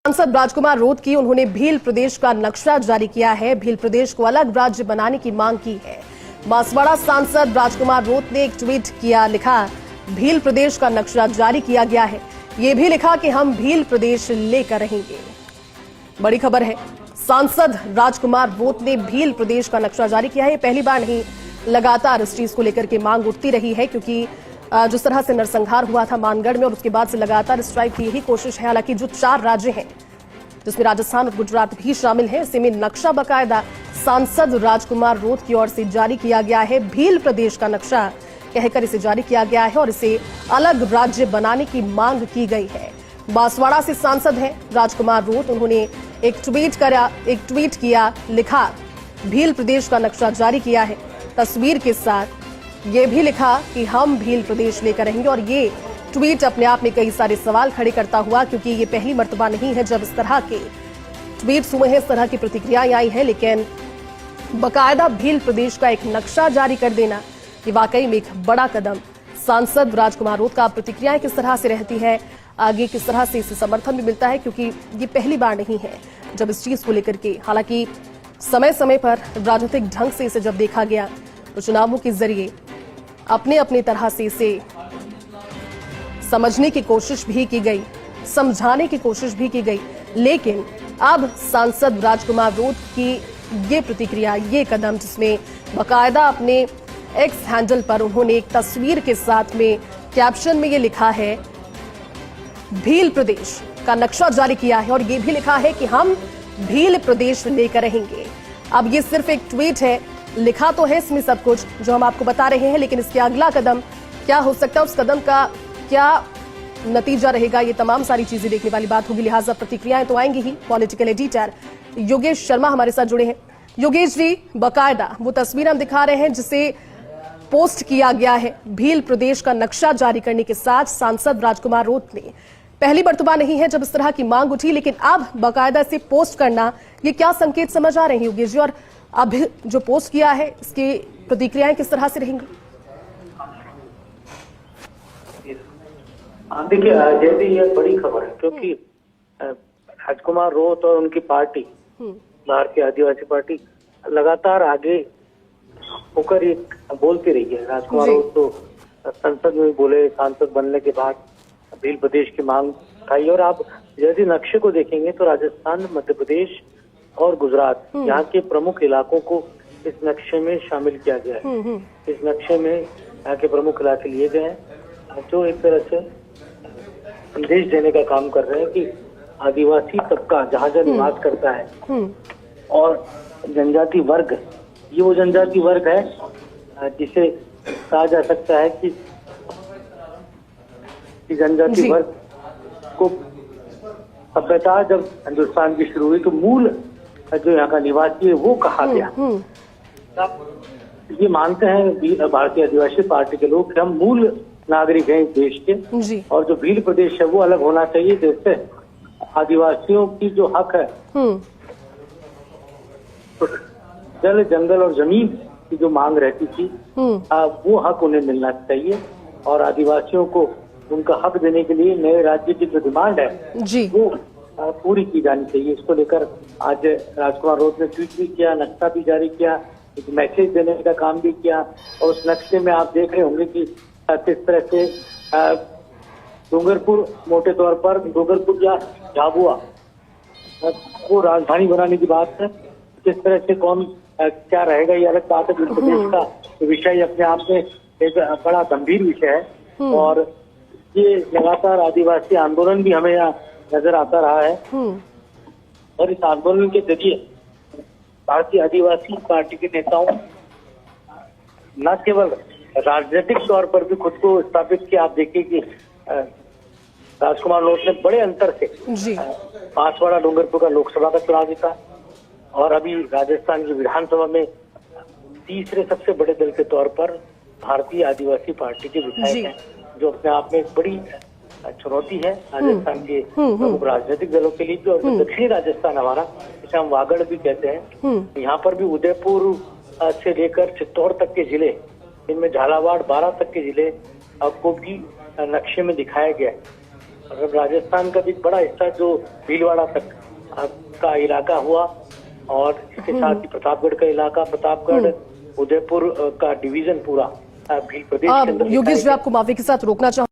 सांसद राजकुमार रोत की उन्होंने भील प्रदेश का नक्शा जारी किया है। भील प्रदेश को अलग राज्य बनाने की मांग की है। बांसवाड़ा सांसद राजकुमार रोत ने एक ट्वीट किया, लिखा भील प्रदेश का नक्शा जारी किया गया है। ये भी लिखा कि हम भील प्रदेश लेकर रहेंगे। बड़ी खबर है, सांसद राजकुमार रोत ने भील प्रदेश का नक्शा जारी किया है। पहली बार नहीं, लगातार इस चीज को लेकर के मांग उठती रही है, क्योंकि जिस तरह से नरसंहार हुआ था मानगढ़ में और उसके बाद से लगातार स्ट्राइक की यही कोशिश है। हालांकि जो 4 राज्य हैं जिसमें राजस्थान और गुजरात भी शामिल है, इसी में नक्शा बाकायदा सांसद राजकुमार रोत की ओर से जारी किया गया है। भील प्रदेश का नक्शा कहकर इसे जारी किया गया है और इसे अलग राज्य बनाने की मांग की गई है। बांसवाड़ा से सांसद हैं राजकुमार रोत, उन्होंने एक ट्वीट किया, लिखा भील प्रदेश का नक्शा जारी किया है। तस्वीर के साथ ये भी लिखा कि हम भील प्रदेश लेकर रहेंगे। और ये ट्वीट अपने आप में कई सारे सवाल खड़े करता हुआ, क्योंकि ये पहली मर्तबा नहीं है जब इस तरह के ट्वीट्स हुए हैं, इस तरह की प्रतिक्रियाएं आई हैं। लेकिन बाकायदा भील प्रदेश का एक नक्शा जारी कर देना, ये वाकई में एक बड़ा कदम। सांसद राजकुमार रोत का प्रतिक्रियाएं किस तरह से रहती है, आगे किस तरह से इसे समर्थन भी मिलता है, क्योंकि ये पहली बार नहीं है जब इस चीज को लेकर के, हालांकि समय समय पर राजनीतिक ढंग से इसे जब देखा गया तो चुनावों के जरिए अपने अपने तरह से इसे समझने की कोशिश भी की गई, समझाने की कोशिश भी की गई। लेकिन अब सांसद राजकुमार रोत की ये प्रतिक्रिया, ये कदम, जिसमें बाकायदा अपने एक्स हैंडल पर उन्होंने एक तस्वीर के साथ में कैप्शन में ये लिखा है भील प्रदेश का नक्शा जारी किया है और ये भी लिखा है कि हम भील प्रदेश लेकर रहेंगे। अब ये सिर्फ एक ट्वीट है, लिखा तो है इसमें सब कुछ जो हम आपको बता रहे हैं, लेकिन इसके अगला कदम क्या हो सकता है, उस कदम का क्या नतीजा रहेगा, ये तमाम सारी चीजें देखने वाली बात होगी। लिहाजा प्रतिक्रियाएं तो आएंगी ही। पॉलिटिकल एडिटर योगेश शर्मा हमारे साथ जुड़े हैं। योगेश जी, बाकायदा वो तस्वीर हम दिखा रहे हैं जिसे पोस्ट किया गया है भील प्रदेश का नक्शा जारी करने के साथ सांसद राजकुमार रोत ने। पहली मर्तबा नहीं है जब इस तरह की मांग उठी, लेकिन अब बाकायदा से पोस्ट करना, ये क्या संकेत समझ आ रहे हैं योगेश जी? और अब जो पोस्ट किया है इसकी प्रतिक्रियाएं किस तरह से रहेंगी? देखिए जैसे ये बड़ी खबर है, क्योंकि राजकुमार रोत और उनकी पार्टी, भारतीय आदिवासी पार्टी, लगातार आगे होकर ये बोलती रही है। राजकुमार रोत तो संसद में बोले, सांसद बनने के बाद भील प्रदेश की मांग उठाई। और आप यदि नक्शे को देखेंगे तो राजस्थान, मध्य प्रदेश और गुजरात, यहाँ के प्रमुख इलाकों को इस नक्शे में शामिल किया गया है। इस नक्शे में यहाँ के प्रमुख इलाके लिए गए हैं जो एक तरह से संदेश देने का काम कर रहे हैं कि आदिवासी तबका जहाँ जहाँ निवास करता है और जनजाति वर्ग, ये वो जनजाति वर्ग है जिसे कहा जा सकता है कि जनजाति वर्ग को सभ्यता जब हिंदुस्तान की शुरू हुई तो मूल जो यहाँ का निवासी है वो कहा गया। ये मानते हैं भारतीय आदिवासी पार्टी के लोग कि हम मूल नागरिक हैं इस देश के, और जो भील प्रदेश है वो अलग होना चाहिए, जिससे आदिवासियों की जो हक है, तो जल, जंगल और जमीन की जो मांग रहती थी, वो हक उन्हें मिलना चाहिए। और आदिवासियों को उनका हक देने के लिए नए राज्य की जो डिमांड है वो पूरी की जानी चाहिए। इसको लेकर आज राजकुमार रोत ने ट्वीट भी किया, नक्शा भी जारी किया, एक मैसेज देने का काम भी किया। और उस नक्शे में आप देख रहे होंगे कि किस तरह से डूंगरपुर, मोटे तौर पर डूंगरपुर या झाबुआ को राजधानी बनाने की बात है। किस तरह से कौन क्या रहेगा ये अलग बात है। भील प्रदेश का विषय अपने आप में एक बड़ा गंभीर विषय है और ये लगातार आदिवासी आंदोलन भी हमें यहाँ नजर आता रहा है। और इस आंदोलन के जरिए भारतीय आदिवासी पार्टी के नेताओं न केवल राजनीतिक तौर पर भी खुद को स्थापित किया। आप देखिए कि राजकुमार रोत ने बड़े अंतर से बांसवाड़ा, डूंगरपुर का लोकसभा का चुनाव जीता और अभी राजस्थान की विधानसभा में तीसरे सबसे बड़े दल के तौर पर भारतीय आदिवासी पार्टी के विधायक हैं, जो अपने आप में एक बड़ी चुनौती है राजस्थान के प्रमुख राजनीतिक दलों के लिए। जो दक्षिणी राजस्थान हमारा, जिसे हम वागड़ भी कहते हैं, यहाँ पर भी उदयपुर से लेकर चित्तौड़ तक के जिले, इनमें झालावाड़, 12 तक के जिले आपको भी नक्शे में दिखाया गया है। और राजस्थान का भी बड़ा हिस्सा जो भीलवाड़ा तक का इलाका हुआ, और इसके साथ ही प्रतापगढ़ का इलाका, प्रतापगढ़ उदयपुर का डिवीजन पूरा भील प्रदेश के अंदर। योगेश जी, आपको माफी के साथ रोकना चाहूंगा।